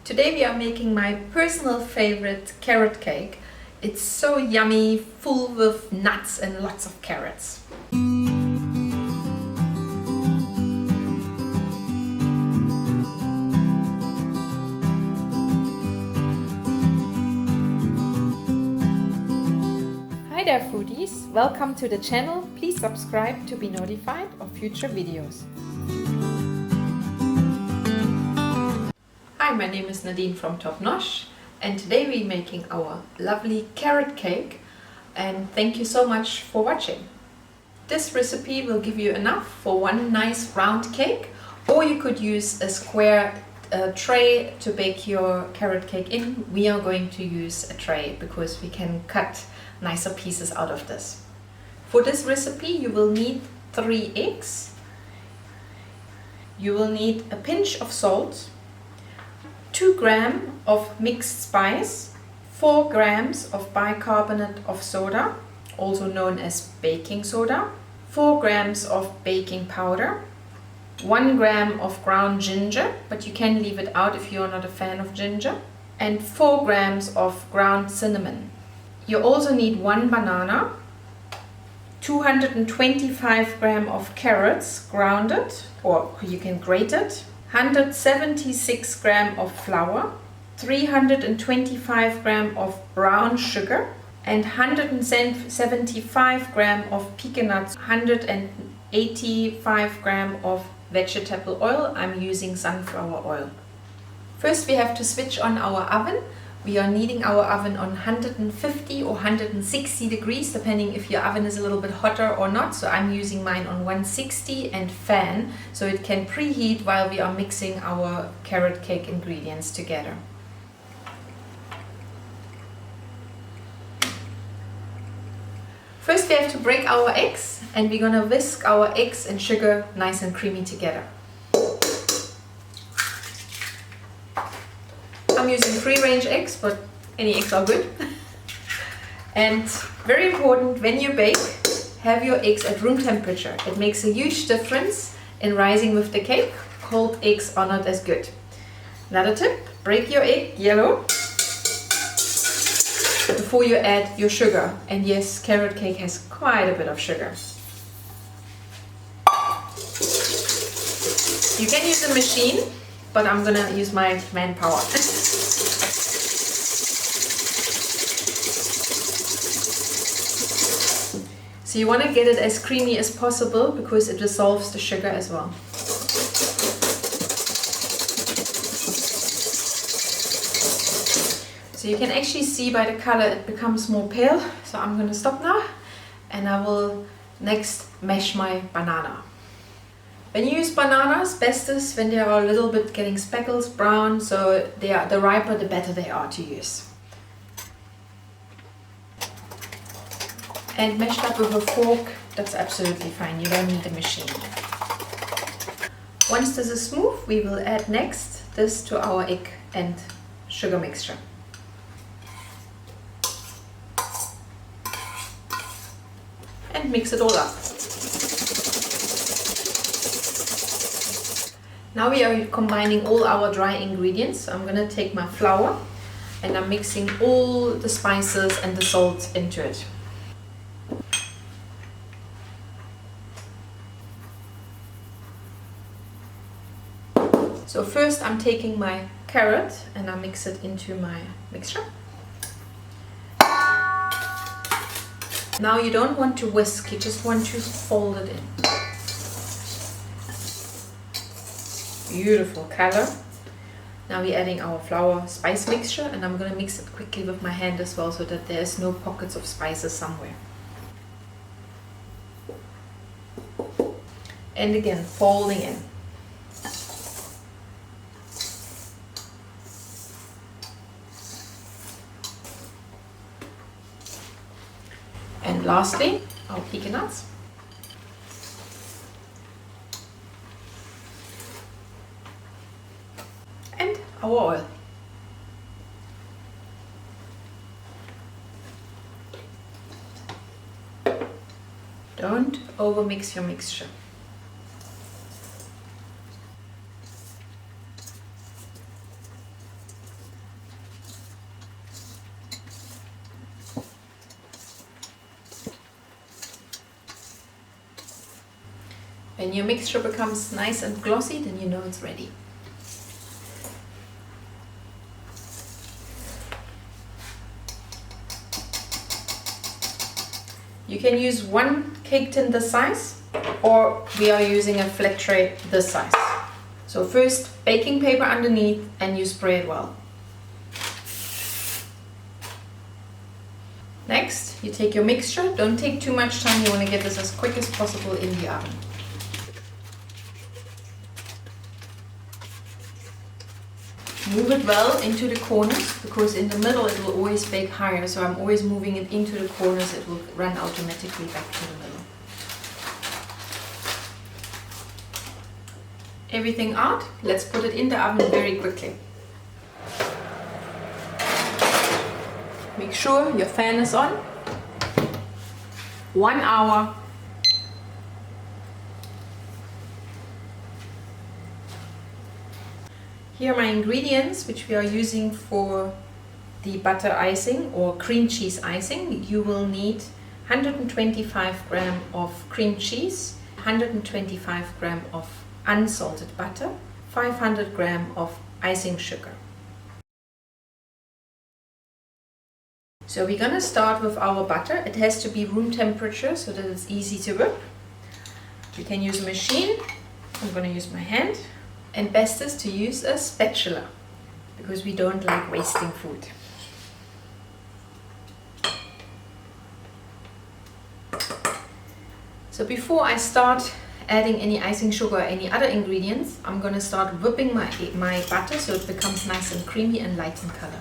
Today we are making my personal favorite carrot cake. It's so yummy, full with nuts and lots of carrots. Hi there foodies, welcome to the channel. Please subscribe to be notified of future videos. Hi, my name is Nadine from Top Nosh, and today we're making our lovely carrot cake, and thank you so much for watching. This recipe will give you enough for one nice round cake, or you could use a square tray to bake your carrot cake in. We are going to use a tray because we can cut nicer pieces out of this. For this recipe you will need 3 eggs, you will need a pinch of salt, 2 grams of mixed spice, 4 grams of bicarbonate of soda, also known as baking soda, 4 grams of baking powder, 1 gram of ground ginger, but you can leave it out if you're not a fan of ginger, and 4 grams of ground cinnamon. You also need 1 banana, 225 grams of carrots grounded, or you can grate it, 176 grams of flour, 325 grams of brown sugar, and 175 grams of pecan nuts, 185 grams of vegetable oil. I'm using sunflower oil. First we have to switch on our oven. We are needing our oven on 150 or 160 degrees, depending if your oven is a little bit hotter or not. So I'm using mine on 160 and fan, so it can preheat while we are mixing our carrot cake ingredients together. First we have to break our eggs, and we're gonna whisk our eggs and sugar nice and creamy together. I'm using free-range eggs, but any eggs are good. And very important, when you bake, have your eggs at room temperature. It makes a huge difference in rising with the cake. Cold eggs are not as good. Another tip, break your egg yellow before you add your sugar. And yes, carrot cake has quite a bit of sugar. You can use a machine, but I'm gonna use my manpower. So you want to get it as creamy as possible because it dissolves the sugar as well. So you can actually see by the color it becomes more pale. So I'm going to stop now, and I will next mash my banana. When you use bananas, best is when they are a little bit getting speckles, brown, so the riper the better they are to use. And mashed up with a fork, that's absolutely fine, you don't need a machine. Once this is smooth, we will add next this to our egg and sugar mixture. And mix it all up. Now we are combining all our dry ingredients. So I'm gonna take my flour and I'm mixing all the spices and the salt into it. So first I'm taking my carrot and I mix it into my mixture. Now you don't want to whisk, you just want to fold it in. Beautiful color. Now we're adding our flour spice mixture, and I'm going to mix it quickly with my hand as well so that there's no pockets of spices somewhere. And again, folding in. And lastly, our pecan nuts. And our oil. Don't overmix your mixture. When your mixture becomes nice and glossy, then you know it's ready. You can use one cake tin this size, or we are using a flat tray this size. So first, baking paper underneath and you spray it well. Next, you take your mixture. Don't take too much time, you want to get this as quick as possible in the oven. Move it well into the corners, because in the middle it will always bake higher, so I'm always moving it into the corners, it will run automatically back to the middle. Everything out, let's put it in the oven very quickly. Make sure your fan is on. 1 hour. Here are my ingredients which we are using for the butter icing or cream cheese icing. You will need 125 gram of cream cheese, 125 gram of unsalted butter, 500 gram of icing sugar. So we're gonna start with our butter. It has to be room temperature so that it's easy to whip. You can use a machine. I'm gonna use my hand. And best is to use a spatula, because we don't like wasting food. So before I start adding any icing sugar or any other ingredients, I'm going to start whipping my butter so it becomes nice and creamy and light in color.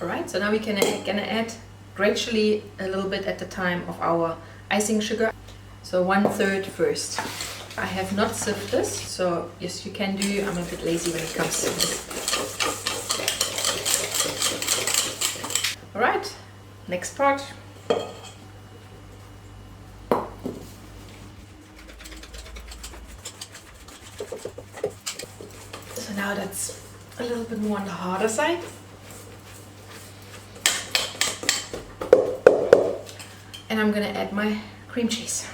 Alright, so now we can gonna add gradually a little bit at the time of our icing sugar. So 1/3 first. I have not sieved this, so yes, you can do. I'm a bit lazy when it comes to this. Alright, next part. So now that's a little bit more on the harder side. And I'm gonna add my cream cheese.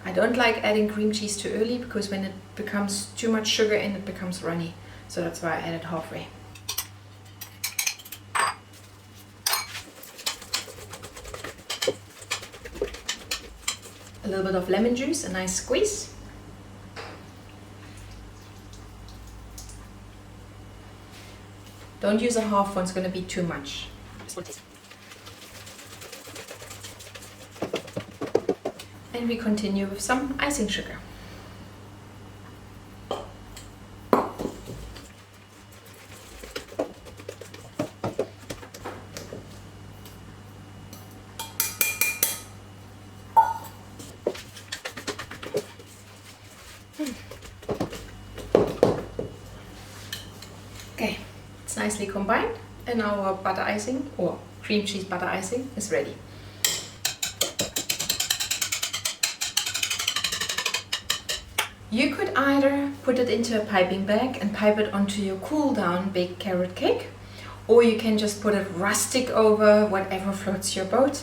I don't like adding cream cheese too early, because when it becomes too much sugar in, it becomes runny. So that's why I add it halfway. A little bit of lemon juice, a nice squeeze. Don't use a half one, it's going to be too much. And we continue with some icing sugar. Okay, it's nicely combined, and our butter icing or cream cheese butter icing is ready. You could either put it into a piping bag and pipe it onto your cool down baked carrot cake, or you can just put it rustic over whatever floats your boat.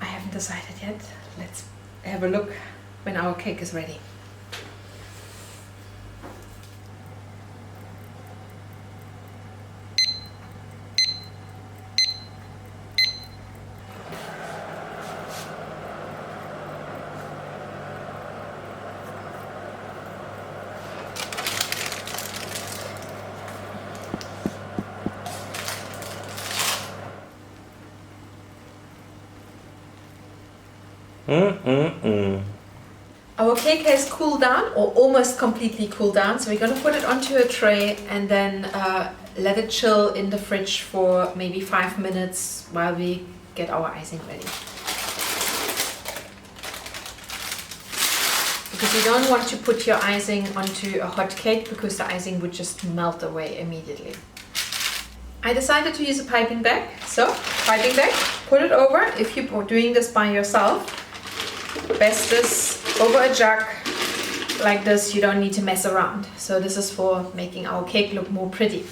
I haven't decided yet. Let's have a look when our cake is ready. Our cake has cooled down, or almost completely cooled down, so we're going to put it onto a tray and then let it chill in the fridge for maybe 5 minutes while we get our icing ready. Because you don't want to put your icing onto a hot cake, because the icing would just melt away immediately. I decided to use a piping bag, so piping bag, put it over. If you're doing this by yourself, best is over a jug like this. You don't need to mess around. So this is for making our cake look more pretty.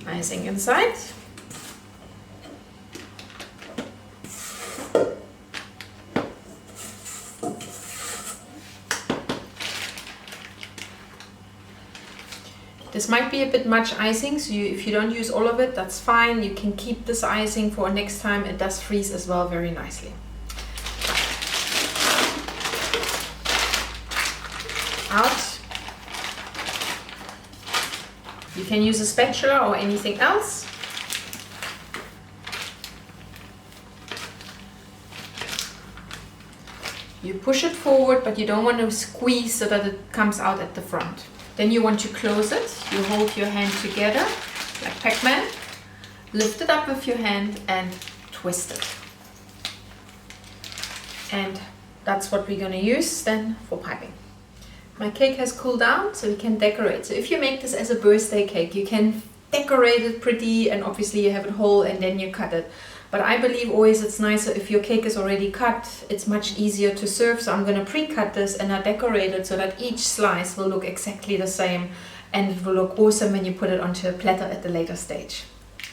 Icing inside. This might be a bit much icing, so if you don't use all of it, that's fine. You can keep this icing for next time. It does freeze as well very nicely. Out. You can use a spatula or anything else. You push it forward, but you don't want to squeeze so that it comes out at the front. Then you want to close it. You hold your hand together, like Pac-Man. Lift it up with your hand and twist it. And that's what we're going to use then for piping. My cake has cooled down, so we can decorate. So if you make this as a birthday cake, you can decorate it pretty, and obviously you have it whole and then you cut it. But I believe always it's nicer if your cake is already cut. It's much easier to serve, so I'm going to pre-cut this and I decorate it so that each slice will look exactly the same, and it will look awesome when you put it onto a platter at the later stage.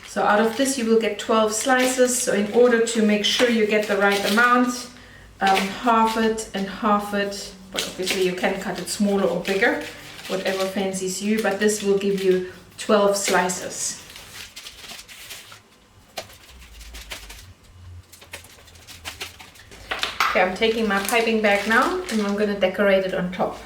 So out of this you will get 12 slices, so in order to make sure you get the right amount, half it and half it, but obviously you can cut it smaller or bigger, whatever fancies you, but this will give you 12 slices. Okay, I'm taking my piping bag now and I'm going to decorate it on top.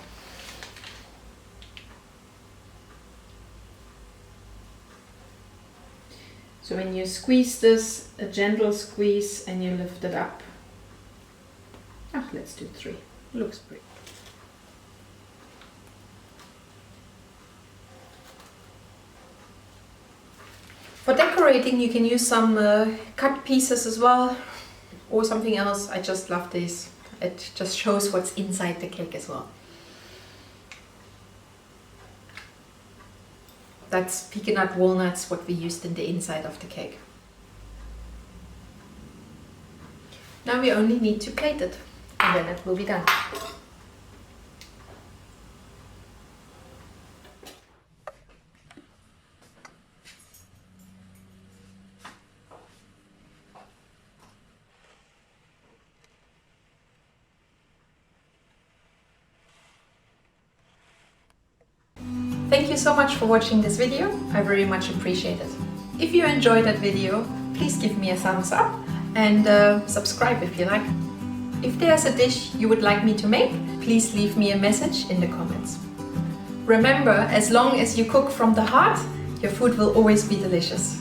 So when you squeeze this, a gentle squeeze, and you lift it up. Let's do 3. Looks pretty. For decorating you can use some cut pieces as well, or something else. I just love this. It just shows what's inside the cake as well. That's pecan nut walnuts, what we used in the inside of the cake. Now we only need to plate it, and then it will be done. Thank you so much for watching this video. I very much appreciate it. If you enjoyed that video, please give me a thumbs up and subscribe if you like. If there's a dish you would like me to make, please leave me a message in the comments. Remember, as long as you cook from the heart, your food will always be delicious.